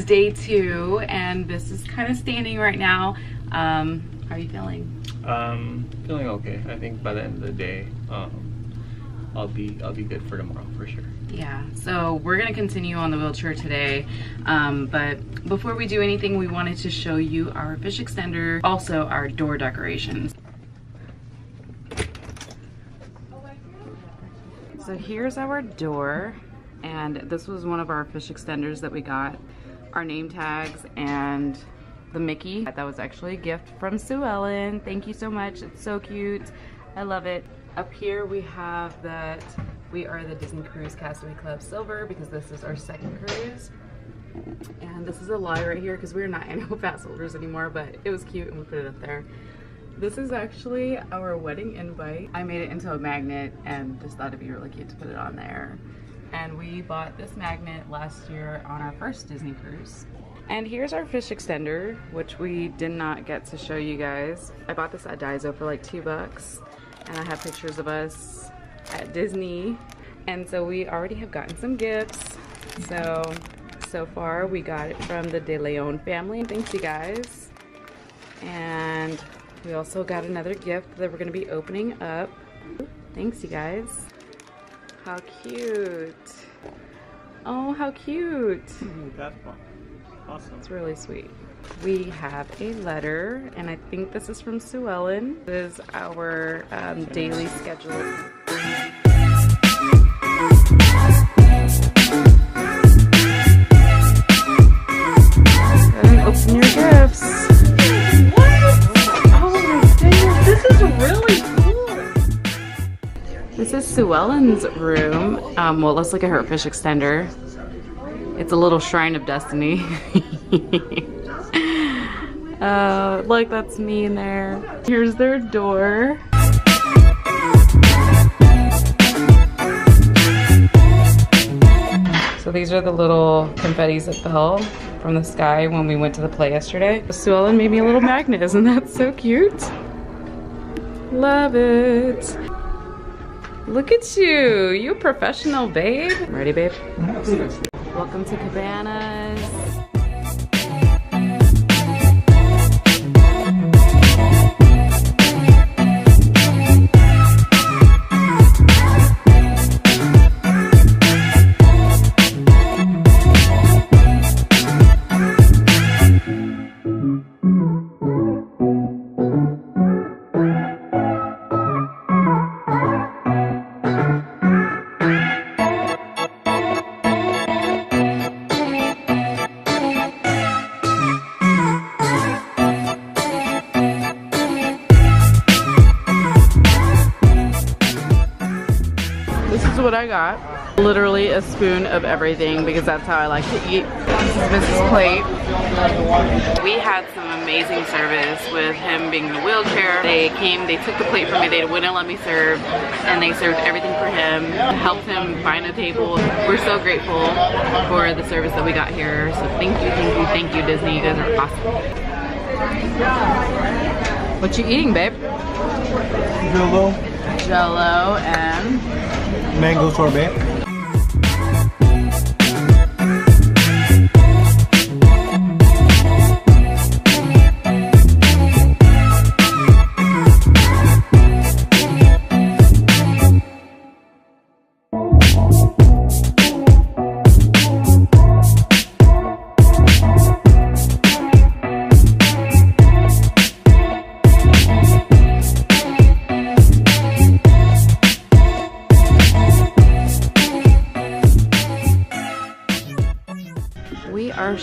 is day 2, and this is kind of standing right now. How are you feeling? Feeling okay. I think by the end of the day, I'll be good for tomorrow for sure. Yeah, so we're gonna continue on the wheelchair today, but before we do anything, we wanted to show you our fish extender, also our door decorations. So here's our door, and this was one of our fish extenders that we got. Our name tags and the Mickey. That was actually a gift from Sue Ellen. Thank you so much. It's so cute. I love it. Up here we have that we are the Disney Cruise Castaway Club Silver because this is our 2nd cruise. And this is a lie right here because we're not annual pass holders anymore, but it was cute and we put it up there. This is actually our wedding invite. I made it into a magnet and just thought it'd be really cute to put it on there. And we bought this magnet last year on our first Disney cruise. And here's our fish extender, which we did not get to show you guys. I bought this at Daiso for like $2, and I have pictures of us at Disney. And so we already have gotten some gifts. So far we got it from the De Leon family. Thanks you guys. And we also got another gift that we're gonna be opening up. Thanks you guys. How cute. Oh, how cute. That's awesome. It's really sweet. We have a letter, and I think this is from Sue Ellen. This is our daily schedule. Go ahead and open your gifts. Really cool. This is Sue Ellen's room. Well, let's look at her fish extender. It's a little shrine of destiny. Look, that's me in there. Here's their door. So these are the little confettis that fell from the sky when we went to the play yesterday. Sue Ellen made me a little magnet. Isn't that so cute? Love it. Look at you. You a professional, babe. Ready, babe? Welcome to Cabanas. What I got. Literally a spoon of everything because that's how I like to eat. This is Mrs. Plate. We had some amazing service with him being in a wheelchair. They came, they took the plate from me, they wouldn't let me serve, and they served everything for him, helped him find a table. We're so grateful for the service that we got here. So thank you, thank you, thank you, Disney. You guys are awesome. What you eating, babe? Jello. Jello and Mango sorbet.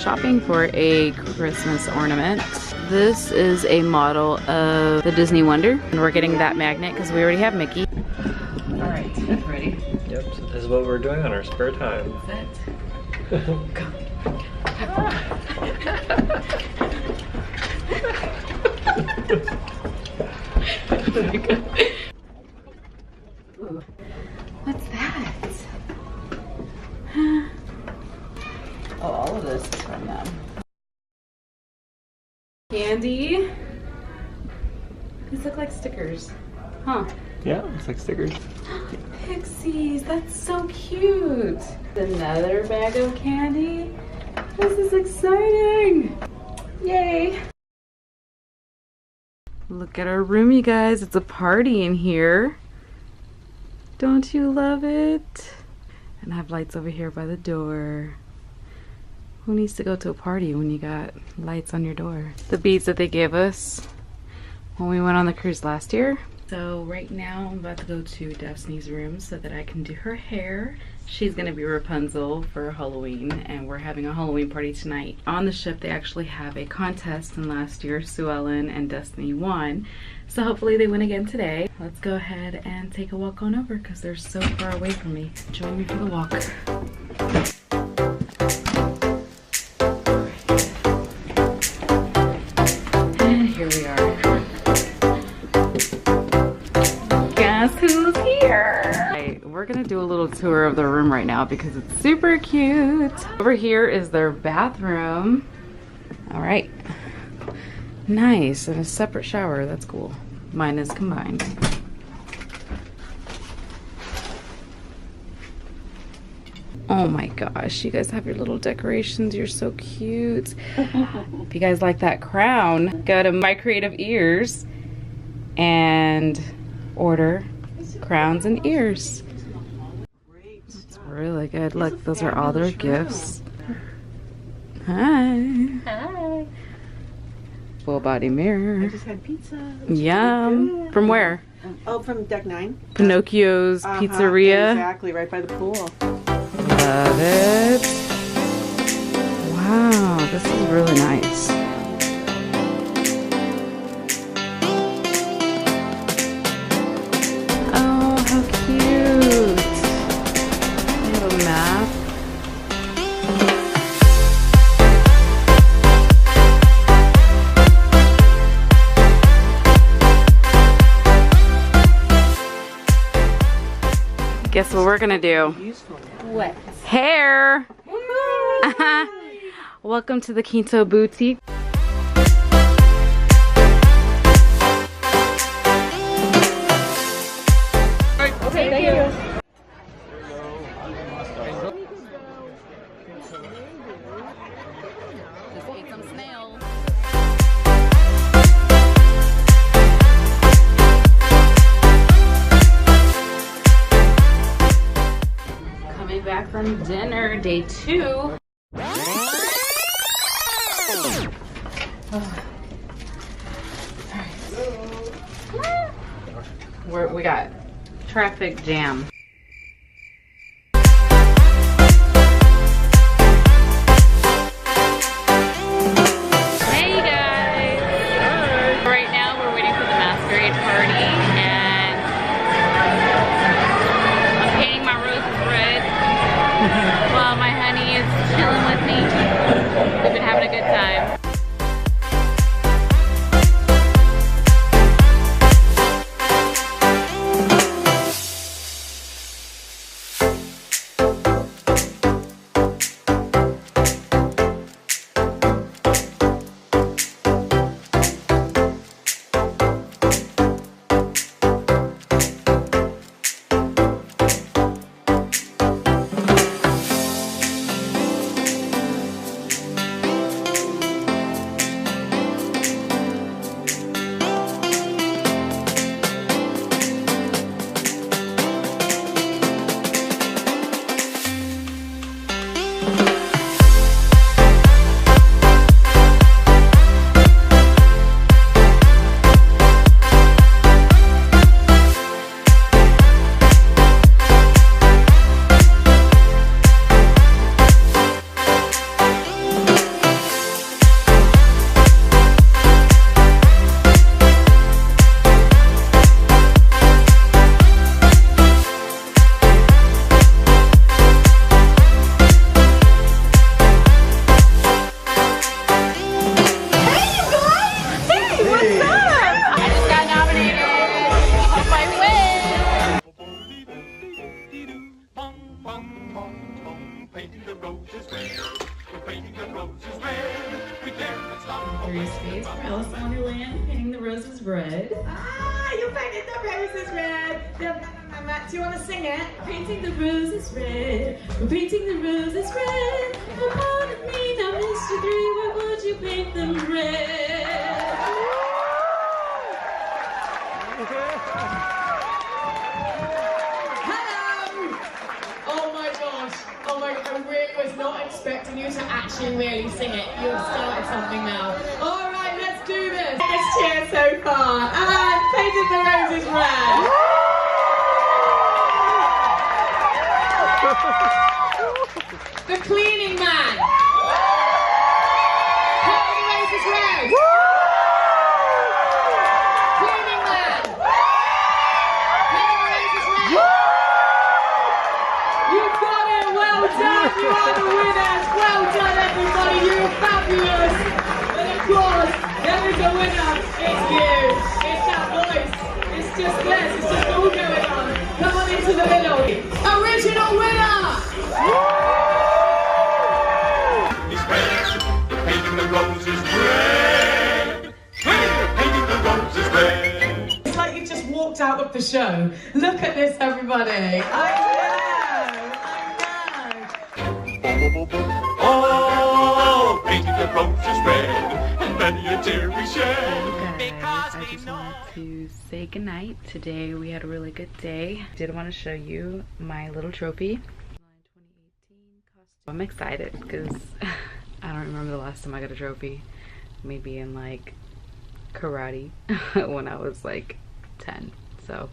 shopping for a Christmas ornament. This is a model of the Disney Wonder, and we're getting that magnet because we already have Mickey. All right, ready? Yep, so this is what we're doing on our spare time. That's it. Ooh. What's that? Oh, all of this is from them. Candy. These look like stickers. Huh? Yeah, looks like stickers. Pixies, that's so cute. Another bag of candy. This is exciting! Yay! Look at our room, you guys. It's a party in here. Don't you love it? And I have lights over here by the door. Who needs to go to a party when you got lights on your door? The beads that they gave us when we went on the cruise last year. So right now I'm about to go to Daphne's room so that I can do her hair. She's gonna be Rapunzel for Halloween, and we're having a Halloween party tonight. On the ship they actually have a contest, and last year Sue Ellen and Destiny won. So hopefully they win again today. Let's go ahead and take a walk on over because they're so far away from me. Join me for the walk. And here we are. Guess who's here? We're gonna do a little tour of the room right now because it's super cute. Over here is their bathroom. All right. Nice, and a separate shower, that's cool. Mine is combined. Oh my gosh, you guys have your little decorations, you're so cute. If you guys like that crown, go to My Creative Ears and order crowns and ears. It's really good. Look, those are all their gifts. Hi. Hi. Full body mirror. I just had pizza. Yum. From where? Oh, from Deck 9. Pinocchio's Pizzeria. Exactly, right by the pool. Love it. Wow, this is really nice. Oh, how cute. A little map. Guess what we're gonna do? What? Hair! Welcome to the Quinto Boutique. Okay, thank you. Just ate some snails. Coming back from dinner, day 2. We got traffic jam. Hey you guys! Right now we're waiting for the masquerade party, and I'm painting my roses red while my honey is chilling with me. We've been having a good time. Space for Alice in Wonderland, painting the roses red. Ah, you painted the roses red. Hi Matt, do you want to sing it? Painting the roses red, we're painting the roses red. Come on with me now, Mr. 3, why would you paint them red? Hello! Oh my gosh, oh my, I really was not expecting you to actually really sing it. You've started something now. All right, let's do this. Biggest cheer so far. And painted the roses red. The cleaning man. Painted the roses red. Cleaning man. Painted the roses red. You've got it. Well done. You are the winners. Well done, everybody. You're fabulous. And of course, there is a winner. It's you. It's that voice. It's just this. It's just all going on. Come on into the middle. Original winner. Painting the roses red. Painting the roses red. It's like you just walked out of the show. Look at this, everybody. I know. Oh, painting the roses red. And many a tear we shed. Guys, I just wanted to say goodnight. Today we had a really good day. I did want to show you my little trophy. I'm excited because I don't remember the last time I got a trophy. Maybe in like karate when I was like 10. So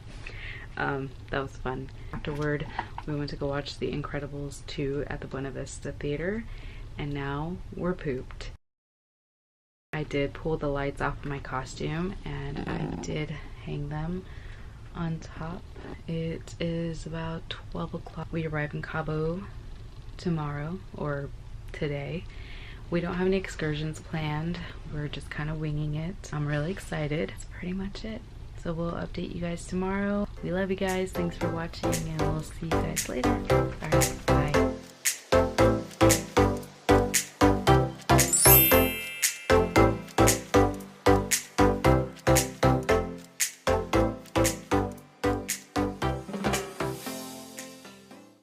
that was fun. Afterward, we went to go watch The Incredibles 2 at the Buena Vista Theater, and now we're pooped. I did pull the lights off of my costume and I did hang them on top. It is about 12 o'clock. We arrive in Cabo tomorrow or today. We don't have any excursions planned. We're just kind of winging it. I'm really excited. That's pretty much it. So we'll update you guys tomorrow. We love you guys. Thanks for watching and we'll see you guys later. All right, bye.